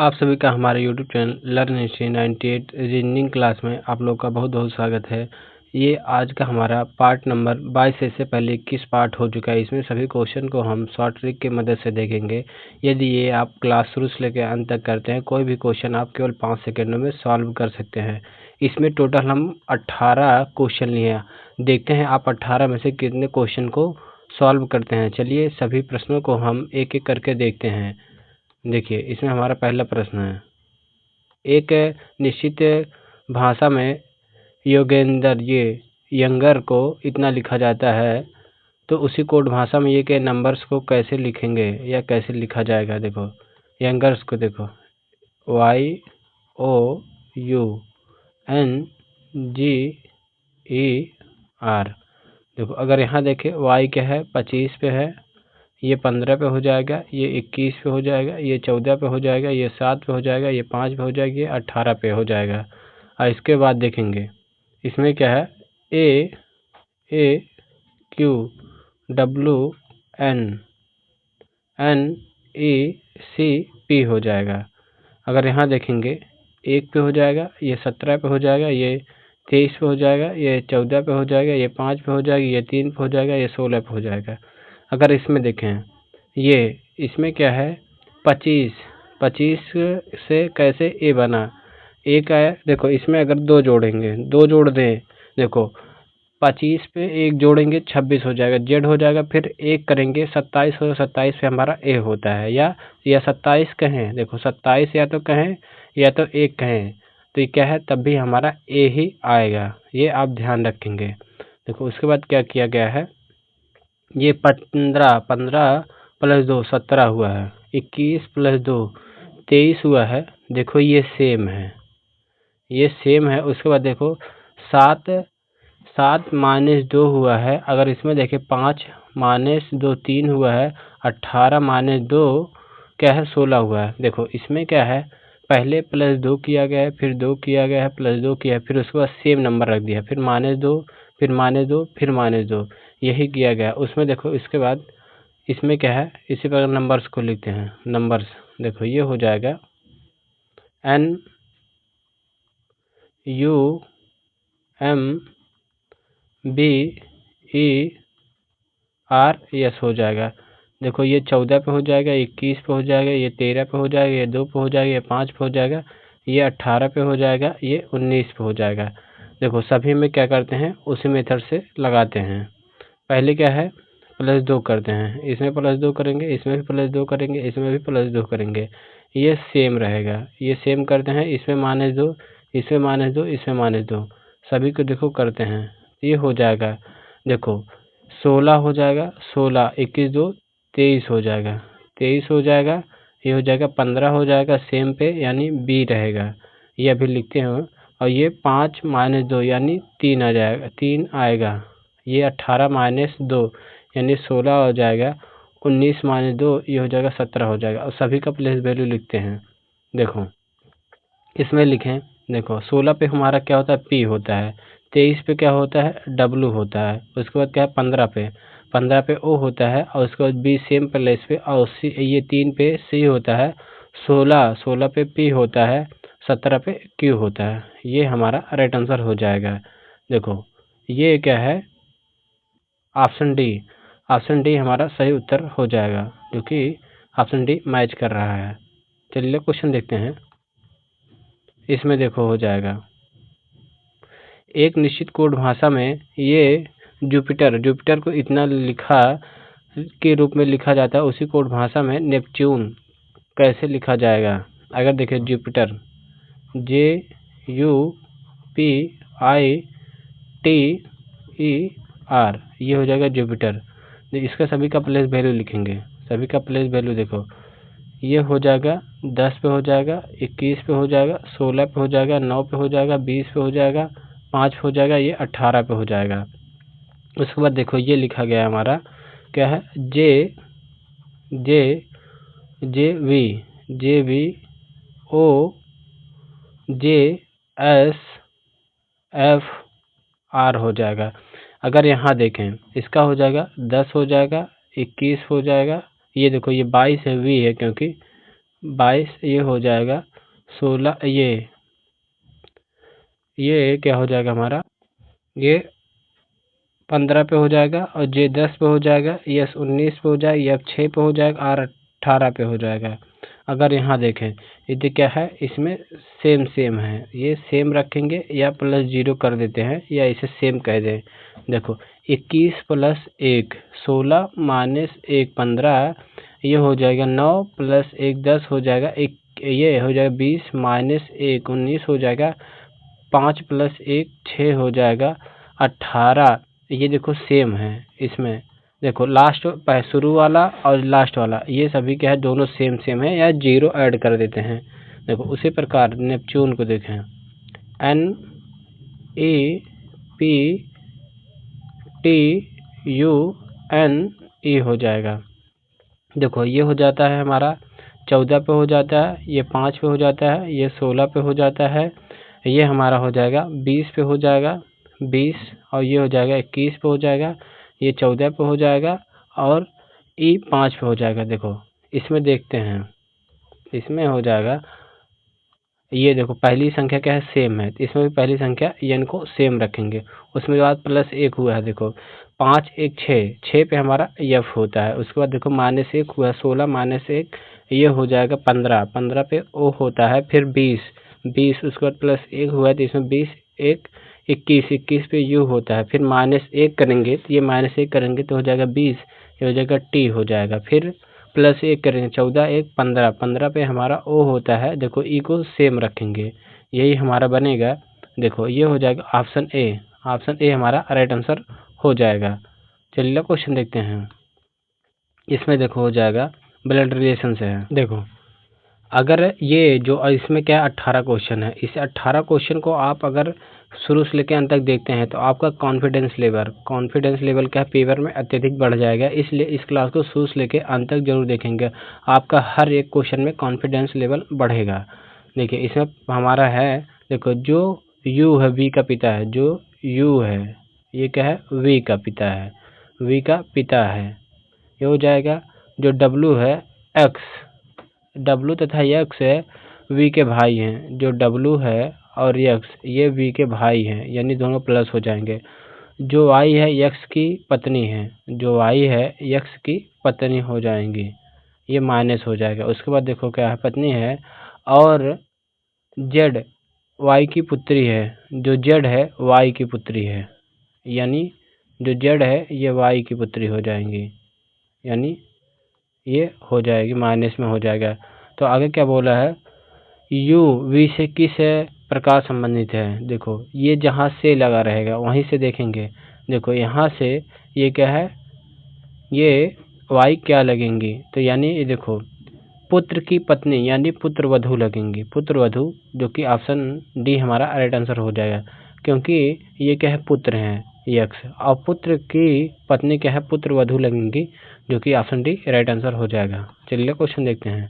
आप सभी का हमारे YouTube channel learn history 98 reasoning class में आप लोग का बहुत बहुत स्वागत है। ये आज का हमारा पार्ट नंबर 22 से पहले 21 पार्ट हो चुका है। इसमें सभी क्वेश्चन को हम शॉर्ट ट्रिक की मदद से देखेंगे। यदि ये आप क्लास शुरू से लेकर अंत तक करते हैं, कोई भी क्वेश्चन आप केवल 5 सेकंडों में सॉल्व कर सकते हैं। इसमें टोटल हम 18 क्वेश्चन लिए हैं। देखते हैं आप 18 में से कितने क्वेश्चन को सॉल्व करते हैं। चलिए सभी प्रश्नों को हम एक एक करके देखते हैं। देखिए इसमें हमारा पहला प्रश्न है, एक निश्चित भाषा में योगेंद्र यंगर को इतना लिखा जाता है, तो उसी कोड भाषा में ये के नंबर्स को कैसे लिखेंगे या कैसे लिखा जाएगा। देखो यंगर्स को देखो YOUNGER। देखो अगर यहाँ देखें y क्या है 25 पे है, ये 15 पे हो जाएगा, ये 21 पे हो जाएगा, ये 14 पे हो जाएगा, ये 7 पे हो जाएगा, ये 5 पे हो जाएगा, ये 18 पे हो जाएगा। और इसके बाद देखेंगे इसमें क्या है AAQWNNECP हो जाएगा। अगर यहाँ देखेंगे 1 पे हो जाएगा, ये 17 पे हो जाएगा, ये 23 पे हो जाएगा, ये 14 पे हो जाएगा, ये 5 पे हो जाएगा, ये 3 पे हो जाएगा, ये 16 पे हो जाएगा। अगर इसमें देखें ये इसमें क्या है 25 से कैसे ए बना, ए का है। देखो इसमें अगर 2 जोड़ेंगे, 2 जोड़ दें, देखो 25 पे 1 जोड़ेंगे 26 हो जाएगा, जेड हो जाएगा। फिर 1 करेंगे 27 हो, 27 पे हमारा ए होता है। या 27 कहें, देखो 27 या तो कहें या तो 1 कहें, तो ये क्या है तब भी हमारा ए ही आएगा। ये आप ध्यान रखेंगे। देखो उसके बाद क्या किया गया है, ये 15 प्लस 2 17 हुआ है, 21 प्लस 2 23 हुआ है। देखो ये सेम है, ये सेम है। उसके बाद देखो 7 माइनस 2 हुआ है। अगर इसमें देखें 5 माइनस 2 3 हुआ है, 18 माइनस 2 क्या है 16 हुआ है। देखो इसमें क्या है पहले प्लस 2 किया गया है, फिर 2 किया गया है, प्लस 2 किया है, फिर उसके बाद सेम नंबर रख दिया, फिर माइनस 2, फिर माइनस 2, फिर माइनस 2, यही किया गया। उसमें देखो इसके बाद इसमें क्या है, इसी प्रकार नंबर्स को लिखते हैं। नंबर्स देखो ये हो जाएगा NUMBERS हो जाएगा। देखो ये 14 पे हो जाएगा, 21 पे हो जाएगा, ये 13 पे हो जाएगा, ये 2 पे हो जाएगा, ये 5 पे हो जाएगा, ये 18 पे हो जाएगा, ये 19 पे हो जाएगा। देखो सभी में क्या करते हैं उसी मेथड से लगाते हैं। पहले क्या है प्लस 2 करते हैं, इसमें प्लस 2 करेंगे, इसमें भी प्लस 2 करेंगे, इसमें भी प्लस 2 करेंगे, ये सेम रहेगा। ये सेम करते हैं, इसमें माइनस 2, इसमें माइनस 2, इसमें माइनस 2, सभी को देखो करते हैं, ये हो जाएगा। देखो 16 हो जाएगा, 16 21 2 23 हो जाएगा, 23 हो जाएगा, ये हो जाएगा 15 हो जाएगा सेम पे, यानी बी रहेगा। ये अभी लिखते हैं। और ये 5 माइनस 2 यानी 3 आ जाएगा, 3 आएगा। ये 18 माइनस 2 यानी 16 हो जाएगा, 19 माइनस 2 ये हो जाएगा 17 हो जाएगा। और सभी का प्लेस वैल्यू लिखते हैं। देखो इसमें लिखें, देखो 16 पे हमारा क्या होता है पी होता है, 23 पे क्या होता है डब्लू होता है, उसके बाद क्या है 15 पे ओ होता है, और उसके बाद बी सेम प्लेस पे, और ये 3 पे सी होता है, 16 पे पी होता है, 17 पे क्यू होता है। ये हमारा राइट आंसर हो जाएगा। देखो ये क्या है ऑप्शन डी हमारा सही उत्तर हो जाएगा, क्योंकि ऑप्शन डी मैच कर रहा है। चलिए क्वेश्चन देखते हैं। इसमें देखो हो जाएगा, एक निश्चित कोड भाषा में ये जुपिटर को इतना लिखा के रूप में लिखा जाता है, उसी कोड भाषा में नेपच्यून कैसे लिखा जाएगा। अगर देखें जुपिटर JUPITER ये हो जाएगा जुपिटर। इसका सभी का प्लेस वैल्यू लिखेंगे, सभी का प्लेस वैल्यू देखो ये हो जाएगा 10 पे हो जाएगा, 21 पे हो जाएगा, 16 पे हो जाएगा, 9 पे हो जाएगा, 20 पे हो जाएगा, 5 पे हो जाएगा, ये 18 पे हो जाएगा। उसके बाद देखो ये लिखा गया है हमारा क्या है JVOJSFR हो जाएगा। अगर यहाँ देखें इसका हो जाएगा 10 हो जाएगा, 21 हो जाएगा, ये देखो ये 22 है वी है क्योंकि 22 ये हो जाएगा 16, ये क्या हो जाएगा हमारा, ये 15 पे हो जाएगा और जे 10 पे हो जाएगा, यस 19 पे हो जाएगा, यफ 6 पे हो जाएगा और 18 पे हो जाएगा। अगर यहाँ देखें यदि क्या है, इसमें सेम सेम है, ये सेम रखेंगे या प्लस 0 कर देते हैं या इसे सेम कह दें। देखो 21 प्लस 1 16 माइनस 1 15, ये हो जाएगा 9 प्लस 1 10 हो जाएगा, एक ये हो जाएगा 20 माइनस 1 19 हो जाएगा, 5 प्लस 1 6 हो जाएगा 18। ये देखो सेम है इसमें, देखो लास्ट शुरू वाला और लास्ट वाला ये सभी क्या है, दोनों सेम सेम है या 0 ऐड कर देते हैं। देखो उसी प्रकार नेपच्यून को देखें, N E P T U N E हो जाएगा। देखो ये हो जाता है हमारा 14 पे हो जाता है, ये 5 पे हो जाता है, ये 16 पे हो जाता है, ये हमारा हो जाएगा 20 पे हो जाएगा 20, और ये हो जाएगा 21 पे हो जाएगा, ये 14 पे हो जाएगा और ई 5 पे हो जाएगा। देखो इसमें देखते हैं, इसमें हो जाएगा, ये देखो पहली संख्या क्या है, सेम है, इसमें भी पहली संख्या एन को सेम रखेंगे। उसमें बाद प्लस 1 हुआ है, देखो 5 1 6 6 पे हमारा एफ होता है। उसके बाद देखो माइनस 1 हुआ, 16 माइनस 1 ये हो जाएगा 15 15 पे ओ होता है, फिर 20 20 उसके बाद प्लस 1 हुआ है तो इसमें 20 1 21 21 पे यू होता है, फिर माइनस 1 करेंगे तो ये माइनस 1 करेंगे तो हो जाएगा 20, ये हो जाएगा टी हो जाएगा, फिर प्लस 1 करेंगे 14 1 15 15 पे हमारा ओ होता है। देखो ई को सेम रखेंगे, यही हमारा बनेगा। देखो ये हो जाएगा ऑप्शन ए हमारा राइट आंसर हो जाएगा। चलिए क्वेश्चन देखते हैं। इसमें देखो हो जाएगा ब्लड रिलेशन से है। देखो अगर ये जो इसमें क्या 18 क्वेश्चन है, इस 18 क्वेश्चन को आप अगर शुरू से लेकर अंत तक देखते हैं तो आपका कॉन्फिडेंस लेवल क्या पेपर में अत्यधिक बढ़ जाएगा। इसलिए इस क्लास को शुरू से लेकर अंत तक जरूर देखेंगे, आपका हर एक क्वेश्चन में कॉन्फिडेंस लेवल बढ़ेगा। देखिए इसमें हमारा है, देखो जो यू है वी का पिता है, जो यू है ये क्या है, वी का पिता है, ये हो जाएगा। जो डब्लू है एक्स, डब्लू तथा यक्स है वी के भाई हैं, जो डब्लू है और यक्स ये वी के भाई हैं, यानी दोनों प्लस हो जाएंगे। जो वाई है यक्स की पत्नी है, जो वाई है यक्स की पत्नी हो जाएंगी, ये माइनस हो जाएगा। उसके बाद देखो क्या है, पत्नी है और जेड वाई की पुत्री है, जो जेड है वाई की पुत्री है, यानी जो जेड है ये वाई की पुत्री हो जाएंगी, यानी ये हो जाएगी माइनस में हो जाएगा। तो आगे क्या बोला है, यू वी से किस प्रकार संबंधित है। देखो ये जहाँ से लगा रहेगा वहीं से देखेंगे। देखो यहाँ से ये क्या है, ये वाई क्या लगेंगी, तो यानी ये देखो पुत्र की पत्नी यानी पुत्र वधू लगेंगी, पुत्र वधू, जो कि ऑप्शन डी हमारा राइट आंसर हो जाएगा, क्योंकि ये क्या है पुत्र हैं यक्स, और पुत्र की पत्नी क्या है पुत्र वधू लगेंगी, जो कि ऑप्शन डी राइट आंसर हो जाएगा। चलिए क्वेश्चन देखते हैं।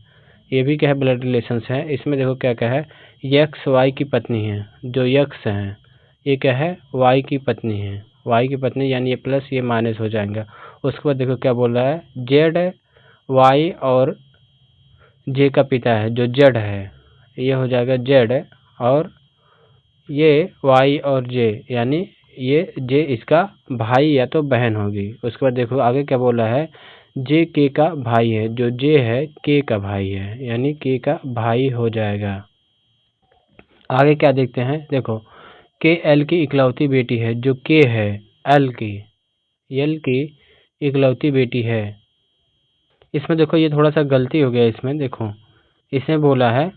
ये भी क्या है ब्लड रिलेशंस है। इसमें देखो क्या क्या है, यक्स वाई की पत्नी है, जो यक्स हैं ये क्या है वाई की पत्नी है, वाई की पत्नी यानी ये प्लस ये माइनस हो जाएगा। उसके बाद देखो क्या बोल रहा है, जेड वाई और जे का पिता है, जो जेड है ये हो जाएगा जेड, और ये वाई और जे यानी ये जे इसका भाई या तो बहन होगी। उसके बाद देखो आगे क्या बोला है, जे के का भाई है, जो जे है के का भाई है, यानी के का भाई हो जाएगा। आगे क्या देखते हैं, देखो के एल की इकलौती बेटी है, जो के है एल की इकलौती बेटी है। इसमें देखो ये थोड़ा सा गलती हो गया, इसमें देखो इसमें बोला है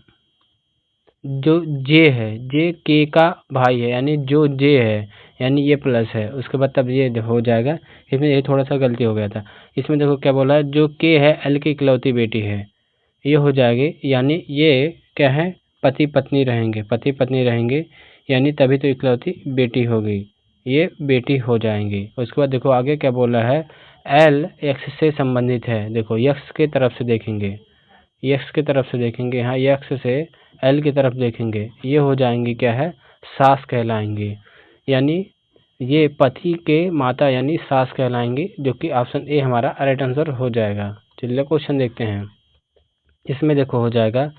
जो जे है, जे के का भाई है, यानी जो जे है यानी ये प्लस है, उसके बाद तब ये हो जाएगा। इसमें ये थोड़ा सा गलती हो गया था। इसमें देखो क्या बोला है, जो के है एल की इकलौती बेटी है, ये हो जाएगी, यानी ये क्या है पति पत्नी रहेंगे, यानी तभी तो इकलौती बेटी होगी, ये बेटी हो जाएंगी। उसके बाद देखो आगे क्या बोला है, एल एक्स से संबंधित है। देखो यक्स की तरफ से देखेंगे, यहाँ यक्स से एल की तरफ देखेंगे, ये हो जाएंगी क्या है सास कहलाएंगी, यानी ये पति के माता यानी सास कहलाएंगी, जो कि ऑप्शन ए हमारा राइट आंसर हो जाएगा। चलिए क्वेश्चन देखते हैं। इसमें देखो हो जाएगा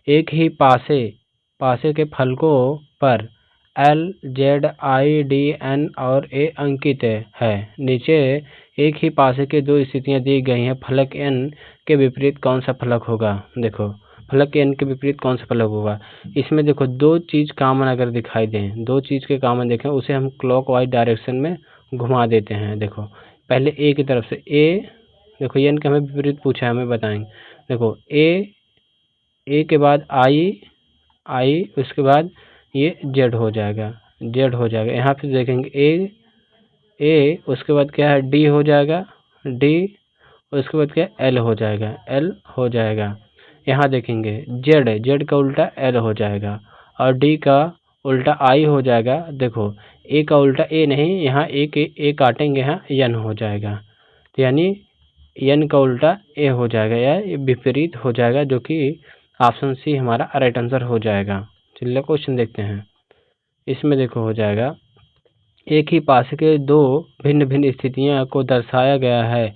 एक ही पासे के फलकों पर L Z I D N और ए अंकित है। नीचे एक ही पासे के दो स्थितियां दी गई हैं। फलक एन के विपरीत कौन सा फलक होगा। देखो फलक एन के विपरीत कौन सा फलक होगा। इसमें देखो दो चीज कॉमन अगर दिखाई दें, दो चीज के कॉमन देखें, उसे हम क्लॉकवाइज डायरेक्शन में घुमा देते हैं। देखो पहले ए की तरफ से ए, देखो एन के हमें विपरीत पूछा है, हमें बताएंगे। देखो ए के बाद आई उसके बाद ये जेड हो जाएगा, यहाँ पे देखेंगे ए उसके बाद क्या है डी हो जाएगा, डी उसके बाद क्या एल हो जाएगा, यहाँ देखेंगे जेड का उल्टा एल हो जाएगा और डी का उल्टा आई हो जाएगा। देखो ए का उल्टा ए नहीं, यहाँ ए काटेंगे, यहाँ एन हो जाएगा, तो यानी एन का उल्टा ए हो जाएगा या विपरीत हो जाएगा, जो कि ऑप्शन सी हमारा राइट आंसर हो जाएगा। चलिए क्वेश्चन देखते हैं। इसमें देखो हो जाएगा एक ही पासे के दो भिन्न भिन्न स्थितियों को दर्शाया गया है,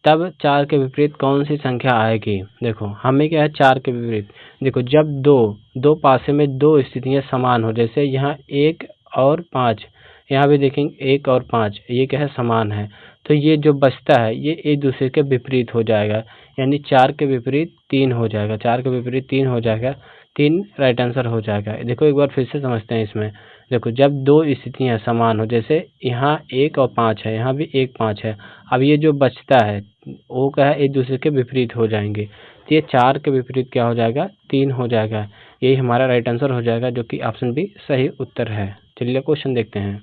तब 4 के विपरीत कौन सी संख्या आएगी। देखो हमें क्या है 4 के विपरीत। देखो जब दो पासे में दो स्थितियां समान हो, जैसे यहाँ 1 और 5, यहाँ भी देखेंगे 1 और 5, ये क्या है समान है, तो ये जो बचता है ये एक दूसरे के विपरीत हो जाएगा, यानी 4 के विपरीत 3 हो जाएगा, 4 के विपरीत 3 हो जाएगा, 3 राइट आंसर हो जाएगा। देखो एक बार फिर से समझते हैं इसमें। देखो जब दो स्थितियां समान हो, जैसे यहाँ 1 और 5 है, यहाँ भी 1 5 है, अब ये जो बचता है वो क्या है एक दूसरे के विपरीत हो जाएंगे, तो ये 4 के विपरीत क्या हो जाएगा 3 हो जाएगा। यही हमारा राइट आंसर हो जाएगा, जो कि ऑप्शन बी सही उत्तर है। चलिए क्वेश्चन देखते हैं।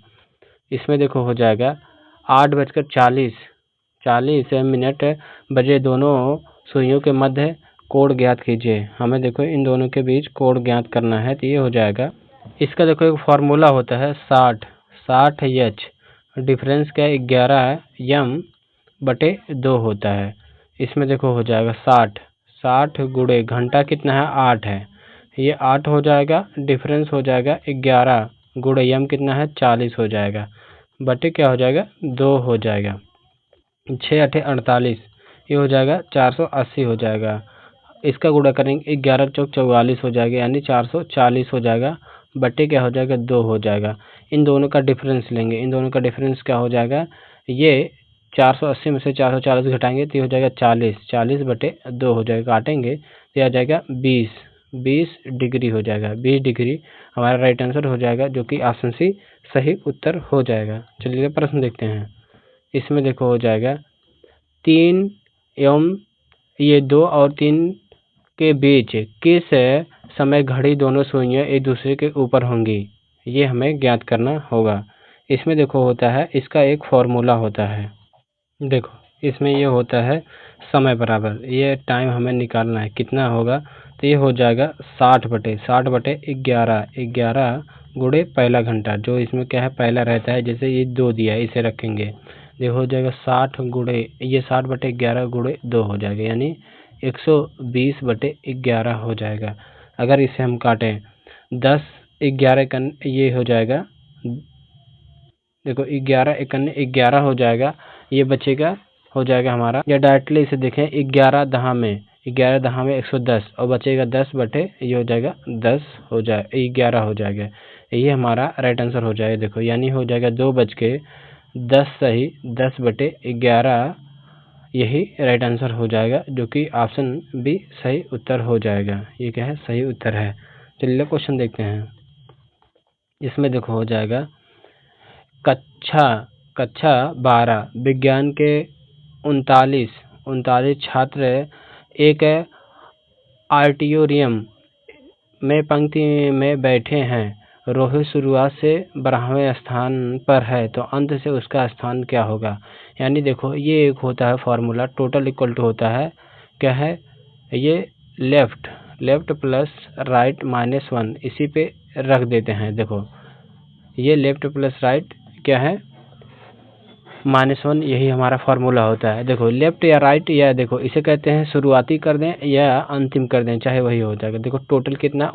इसमें देखो हो जाएगा 8:40 बजे दोनों सुइयों के मध्य कोण ज्ञात कीजिए। हमें देखो इन दोनों के बीच कोण ज्ञात करना है, तो ये हो जाएगा। इसका देखो एक फार्मूला होता है 60 एच, डिफरेंस क्या है 11 m/2 होता है। इसमें देखो हो जाएगा 60 गुणे घंटा कितना है 8 है, ये 8 हो जाएगा, डिफरेंस हो जाएगा 11 गुणे m कितना है 40 हो जाएगा, बटे क्या हो जाएगा 2 हो जाएगा, 6 8 48, ये हो जाएगा 480 हो जाएगा। इसका गुणा करेंगे 11 चौक 44 हो जाएगा, यानी 440 हो जाएगा, बटे क्या हो जाएगा 2 हो जाएगा। इन दोनों का डिफरेंस लेंगे, इन दोनों का डिफरेंस क्या हो जाएगा, ये 480 में से 440 घटाएंगे तो हो जाएगा 40 बटे 2 हो जाएगा, काटेंगे तो आ जाएगा 20 डिग्री हो जाएगा, 20 डिग्री हमारा राइट आंसर हो जाएगा, जो कि ऑप्शन सी सही उत्तर हो जाएगा। चलिए प्रश्न देखते हैं। इसमें देखो हो जाएगा 3 एवं ये 2 और 3 के बीच किस समय घड़ी दोनों सुइयां एक दूसरे के ऊपर होंगी, ये हमें ज्ञात करना होगा। इसमें देखो होता है, इसका एक फॉर्मूला होता है। देखो इसमें ये होता है समय बराबर, ये टाइम हमें निकालना है कितना होगा, तो ये हो जाएगा 60 बटे 11 गुणे पहला घंटा, जो इसमें क्या है पहला रहता है, जैसे ये 2 दिया है इसे रखेंगे, ये हो जाएगा 60 गुणे ये 60 बटे 11 गुणे 2 हो जाएगा, यानी 120 बटे 11 हो जाएगा। अगर इसे हम काटें 10 11 कन ये हो जाएगा, देखो 11 एकन 11 हो जाएगा, ये बचेगा हो जाएगा हमारा, या डायरेक्टली इसे देखें 11 दहा में 110 और बचेगा 10 बटे ये हो जाएगा 10 हो जाए 11 हो जाएगा, ये हमारा राइट आंसर हो जाएगा। देखो यानी हो जाएगा 2:10 सही 10 बटे 11, यही राइट आंसर हो जाएगा, जो कि ऑप्शन बी सही उत्तर हो जाएगा। ये क्या है सही उत्तर है। चलिए क्वेश्चन देखते हैं। इसमें देखो हो जाएगा कक्षा 12 विज्ञान के 39 छात्र एक ऑडिटोरियम में पंक्ति में बैठे हैं। रोहित शुरुआत से 12वें स्थान पर है, तो अंत से उसका स्थान क्या होगा। यानी देखो ये एक होता है फार्मूला, टोटल इक्वल टू होता है क्या है, ये लेफ्ट प्लस राइट -1 इसी पे रख देते हैं। देखो ये लेफ्ट प्लस राइट क्या है -1, यही हमारा फार्मूला होता है। देखो लेफ्ट या राइट, या देखो इसे कहते हैं शुरुआती कर दें या अंतिम कर दें, चाहे वही हो जाएगा। देखो टोटल कितना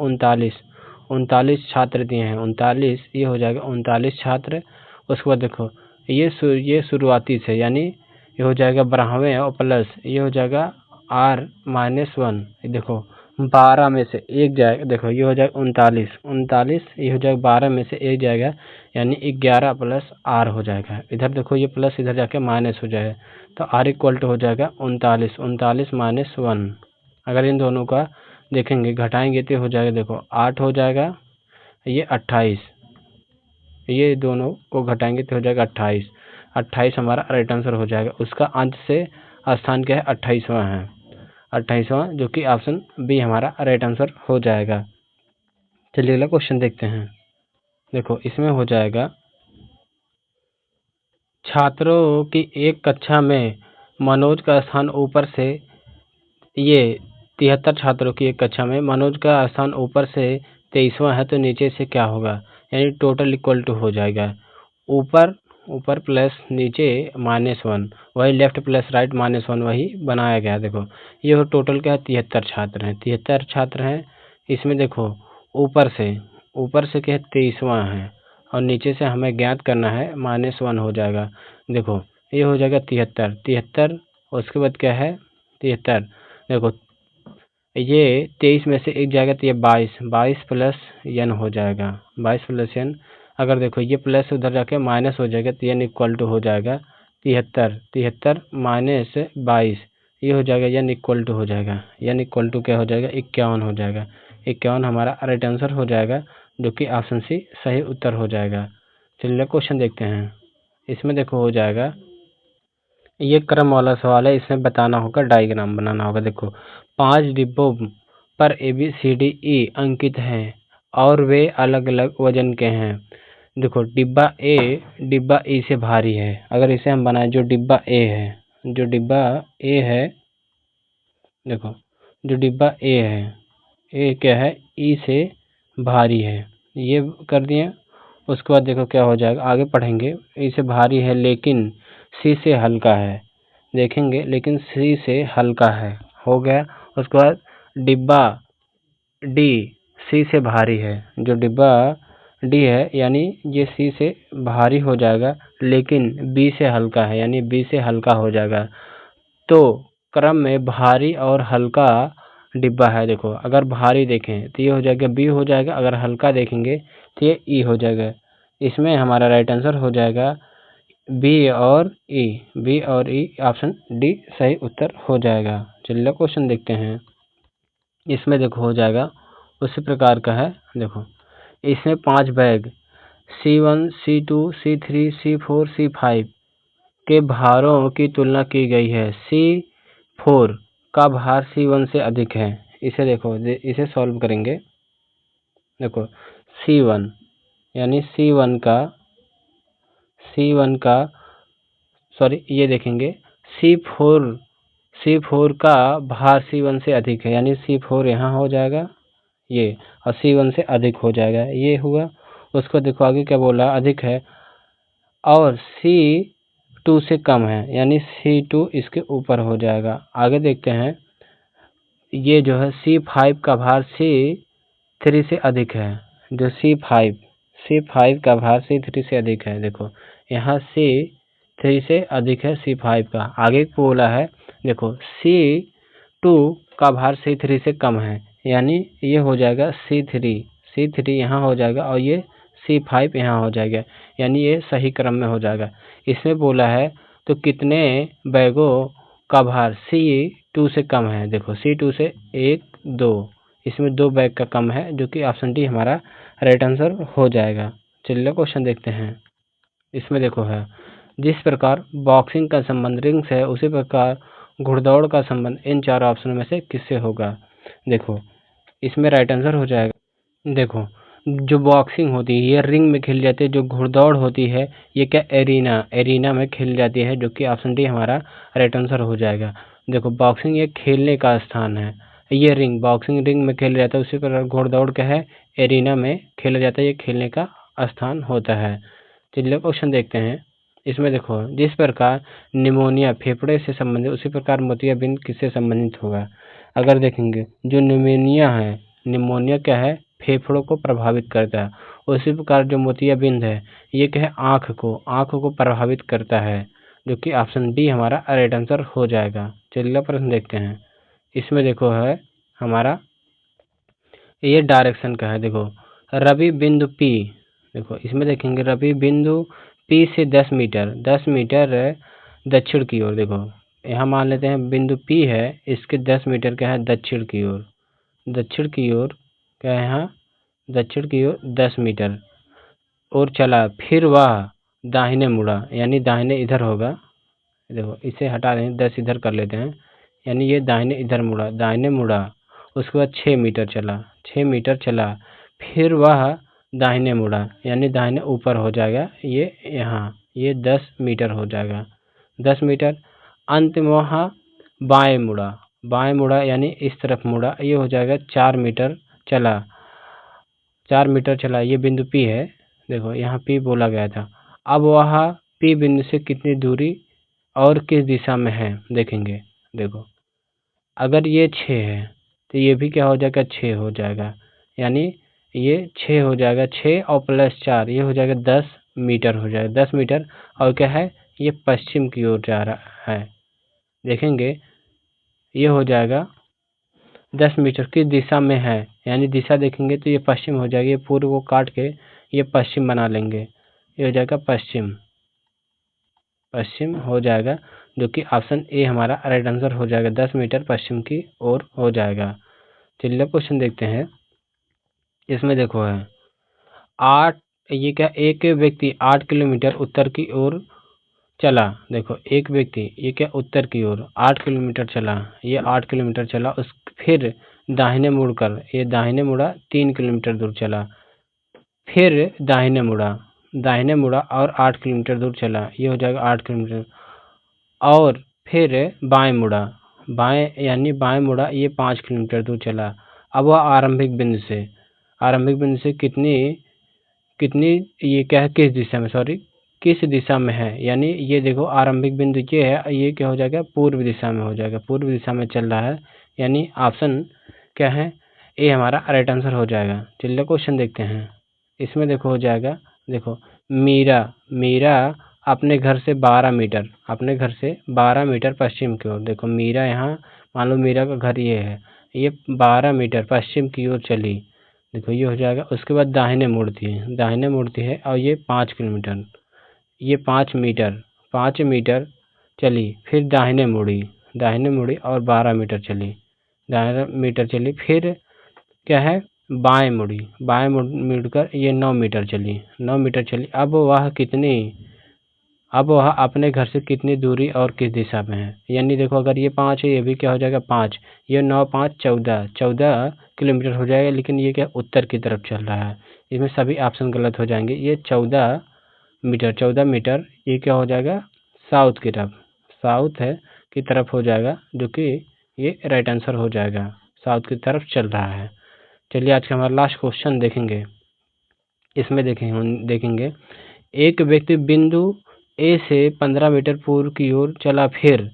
39 छात्र दिए हैं, 39 ये हो जाएगा 39 छात्र। उसके बाद देखो ये शुरुआती से, यानी ये हो जाएगा 12वें और प्लस ये हो जाएगा r-1, देखो 12 में से एक जाएगा, देखो ये हो जाएगा 39, ये हो जाएगा 12 में से एक जाएगा यानी 11 प्लस r हो जाएगा। इधर देखो ये प्लस इधर जाके माइनस हो जाएगा, तो r इक्वल टू हो जाएगा 39 माइनस 1। अगर इन दोनों का देखेंगे घटाएंगे तो हो जाएगा, देखो 8 हो जाएगा, ये 28, ये दोनों को घटाएंगे तो हो जाएगा 28 हमारा राइट आंसर हो जाएगा। उसका अंत से स्थान क्या है, 28वां है, 28वां, जो कि ऑप्शन बी हमारा राइट आंसर हो जाएगा। चलिए अगला क्वेश्चन देखते हैं। देखो इसमें हो जाएगा, छात्रों की एक कक्षा में मनोज का स्थान ऊपर से, ये 73 छात्रों की एक कक्षा में मनोज का स्थान ऊपर से 23वां है, तो नीचे से क्या होगा, यानी टोटल इक्वल टू हो जाएगा ऊपर प्लस नीचे -1, वही लेफ्ट प्लस राइट -1 वही बनाया गया। देखो ये हो टोटल क्या है, 73 छात्र हैं। इसमें देखो ऊपर से क्या है, 23वां है, और नीचे से हमें ज्ञात करना है -1 हो जाएगा। देखो ये हो जाएगा 73, उसके बाद क्या है 73, देखो ये 23 में से एक जाएगा तो ये 22 प्लस n हो जाएगा, 22 प्लस n। अगर देखो ये प्लस उधर जाके माइनस हो जाएगा तो n इक्वल टू हो जाएगा 73 माइनस 22, ये हो जाएगा n इक्वल टू हो जाएगा, n इक्वल टू क्या हो जाएगा, 51 हो जाएगा। 51 हमारा राइट आंसर हो जाएगा, जो कि ऑप्शन सी सही उत्तर हो जाएगा। चलिए क्वेश्चन देखते हैं। इसमें देखो हो जाएगा, ये क्रम वाला सवाल है, इसमें बताना होगा, डायग्राम बनाना होगा। देखो 5 डिब्बों पर ABCDE अंकित हैं और वे अलग अलग वजन के हैं। देखो डिब्बा E से भारी है। अगर इसे हम बनाएं, जो डिब्बा ए है, देखो जो डिब्बा ए है, ए क्या है, ई से भारी है, ये कर दिए। उसके बाद देखो क्या हो जाएगा, आगे पढ़ेंगे। ई से भारी है लेकिन सी से हल्का है, देखेंगे, लेकिन सी से हल्का है, हो गया। उसके बाद डिब्बा डी सी से भारी है, जो डिब्बा डी है यानी ये सी से भारी हो जाएगा, लेकिन बी से हल्का है, यानी बी से हल्का हो जाएगा। तो क्रम में भारी और हल्का डिब्बा है। देखो अगर भारी देखें तो ये हो जाएगा बी हो जाएगा, अगर हल्का देखेंगे तो ये ई हो जाएगा। इसमें हमारा राइट आंसर हो जाएगा बी और ई, ऑप्शन डी सही उत्तर हो जाएगा। चलिए क्वेश्चन देखते हैं। इसमें देखो हो जाएगा उसी प्रकार का है। देखो इसमें 5 bag C1, C2, C3, C4, C5 के भारों की तुलना की गई है। C4 का भार C1 से अधिक है। इसे देखो, इसे सॉल्व करेंगे। देखो C1 यानी C1 का सॉरी, ये देखेंगे C4 का भार C1 से अधिक है, यानी C4 यहाँ हो जाएगा ये, और C1 से अधिक हो जाएगा, ये हुआ। उसको देखो आगे क्या बोला, अधिक है, और C2 से कम है, यानी C2 इसके ऊपर हो जाएगा। आगे देखते हैं, ये जो है C5 का भार C3 से अधिक है, जो C5 का भार C3 से अधिक है। देखो यहाँ C3 से अधिक है C5 का। आगे बोला है, देखो C2 का भार C3 से कम है, यानी ये हो जाएगा C3 यहाँ हो जाएगा, और ये C5 यहाँ हो जाएगा, यानी ये सही क्रम में हो जाएगा। इसमें बोला है तो कितने बैगों का भार C2 से कम है। देखो C2 से 1, 2, इसमें 2 बैग का कम है, जो कि ऑप्शन डी हमारा राइट आंसर हो जाएगा। चलिए क्वेश्चन देखते हैं। इसमें देखो है, जिस प्रकार बॉक्सिंग का संबंध रिंग से है, उसी प्रकार घुड़दौड़ का संबंध इन 4 ऑप्शनों में से किससे होगा। देखो इसमें राइट आंसर हो जाएगा, देखो जो बॉक्सिंग होती है ये रिंग में खेली जाती है, जो घुड़दौड़ होती है ये क्या एरिना में खेली जाती है, जो कि ऑप्शन डी हमारा राइट आंसर हो जाएगा। देखो बॉक्सिंग ये खेलने का स्थान है, ये बॉक्सिंग रिंग में खेला जाता है, उसी प्रकार घुड़दौड़ क्या है, एरिना में खेला जाता है, ये खेलने का स्थान होता है। चलिए क्वेश्चन देखते हैं। इसमें देखो, जिस प्रकार निमोनिया फेफड़े से संबंधित, उसी प्रकार मोतियाबिंद किससे संबंधित होगा। अगर देखेंगे जो निमोनिया क्या है, फेफड़ों को प्रभावित करता है, उसी प्रकार जो मोतियाबिंद है ये क्या है, आँख को प्रभावित करता है, जो कि ऑप्शन डी हमारा राइट आंसर हो जाएगा। चलिए प्रश्न देखते हैं। इसमें देखो है हमारा ये डायरेक्शन का है। देखो रवि बिंदु P, देखो इसमें देखेंगे रवि बिंदु P से 10 मीटर दक्षिण की ओर। देखो यहाँ मान लेते हैं बिंदु P है, इसके 10 मीटर क्या है दक्षिण की ओर। दक्षिण की ओर क्या है यहाँ दक्षिण की ओर 10 मीटर और चला, फिर वह दाहिने मुड़ा, यानी दाहिने इधर होगा। देखो इसे हटा दें, 10 इधर कर लेते हैं, यानी ये दाहिने इधर मुड़ा, दाहिने मुड़ा। उसके बाद 6 मीटर चला, 6 मीटर चला, फिर वह दाहिने मुड़ा, यानी दाहिने ऊपर हो जाएगा ये यहाँ, ये 10 मीटर हो जाएगा, 10 मीटर। अंत में वहाँ बाएं मुड़ा, बाएं मुड़ा यानी इस तरफ मुड़ा, ये हो जाएगा 4 मीटर चला, 4 मीटर चला। ये बिंदु P है, देखो यहाँ P बोला गया था। अब वह P बिंदु से कितनी दूरी और किस दिशा में है देखेंगे। देखो अगर ये 6 है तो ये भी क्या हो जाएगा 6 हो जाएगा, यानी ये 6 हो जाएगा, 6 और प्लस 4 ये हो जाएगा 10 मीटर हो जाएगा, 10 मीटर। और क्या है ये पश्चिम की ओर जा रहा है, देखेंगे ये हो जाएगा 10 मीटर किस दिशा में है, यानी दिशा देखेंगे तो ये पश्चिम हो जाएगी। ये पूर्व को काट के ये पश्चिम बना लेंगे, ये हो जाएगा पश्चिम, पश्चिम हो जाएगा, जो कि ऑप्शन ए हमारा राइट आंसर हो जाएगा। 10 मीटर पश्चिम की ओर हो जाएगा। चलिए क्वेश्चन देखते हैं। इसमें देखो है 8, ये क्या एक व्यक्ति 8 किलोमीटर उत्तर की ओर चला। देखो एक व्यक्ति ये क्या उत्तर की ओर 8 किलोमीटर चला, ये 8 किलोमीटर चला, उस फिर दाहिने मुड़कर ये दाहिने मुड़ा 3 किलोमीटर दूर चला, फिर दाहिने मुड़ा, दाहिने मुड़ा और 8 किलोमीटर दूर चला, ये हो जाएगा 8 किलोमीटर। और फिर बाएं मुड़ा, बाएं यानी बाएं मुड़ा, ये 5 किलोमीटर दूर चला। अब वह आरंभिक बिंदु से कितनी ये क्या है किस दिशा में, सॉरी किस दिशा में है, यानी ये देखो आरंभिक बिंदु ये है, ये क्या हो जाएगा पूर्व दिशा में हो जाएगा, पूर्व दिशा में चल रहा है, यानी ऑप्शन क्या है ए हमारा राइट आंसर हो जाएगा। चलिए क्वेश्चन देखते हैं। इसमें देखो हो जाएगा, देखो मीरा अपने घर से 12 मीटर, अपने घर से 12 मीटर पश्चिम की ओर। देखो मीरा यहाँ मान लो मीरा का घर ये है, ये 12 मीटर पश्चिम की ओर चली। देखो ये हो जाएगा, उसके बाद दाहिने मुड़ती है और ये 5 किलोमीटर, ये 5 मीटर चली, फिर दाहिने मुड़ी और 12 मीटर चली, 12 मीटर चली, फिर क्या है बाएं मुड़कर ये 9 मीटर चली, 9 मीटर चली। अब वह अपने घर से कितनी दूरी और किस दिशा में है, यानी देखो अगर ये 5 है, ये भी क्या हो जाएगा 5, ये 9 5 14 किलोमीटर हो जाएगा, लेकिन ये क्या उत्तर की तरफ चल रहा है, इसमें सभी ऑप्शन गलत हो जाएंगे। ये 14 मीटर ये क्या हो जाएगा साउथ की तरफ, साउथ है की तरफ हो जाएगा, जो कि ये राइट आंसर हो जाएगा, साउथ की तरफ चल रहा है। चलिए आज का हमारा लास्ट क्वेश्चन देखेंगे। इसमें देखेंगे एक व्यक्ति बिंदु ए से 15 मीटर पूर्व की ओर चला, फिर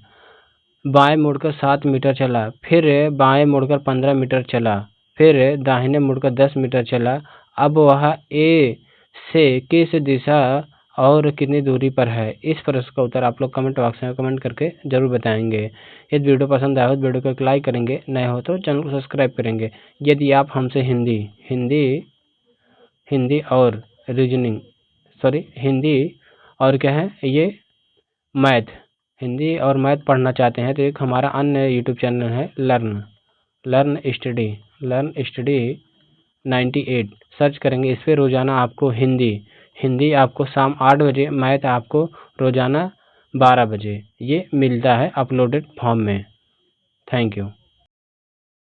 बाएं मुड़कर 7 मीटर चला, फिर बाएं मुड़कर 15 मीटर चला, फिर दाहिने मुड़कर 10 मीटर चला। अब वह ए से किस दिशा और कितनी दूरी पर है। इस प्रश्न का उत्तर आप लोग कमेंट बॉक्स में कमेंट करके जरूर बताएंगे। यदि वीडियो पसंद आए तो वीडियो को एक लाइक करेंगे, नए हो तो चैनल को सब्सक्राइब करेंगे। यदि आप हमसे हिंदी और रीजनिंग हिंदी और क्या है ये मैथ, हिंदी और मैथ पढ़ना चाहते हैं तो एक हमारा अन्य यूट्यूब चैनल है लर्न स्टडी 98 सर्च करेंगे, इस पर रोज़ाना आपको हिंदी आपको शाम 8 बजे, मैथ आपको रोज़ाना 12 बजे ये मिलता है अपलोडेड फॉर्म में। Thank you.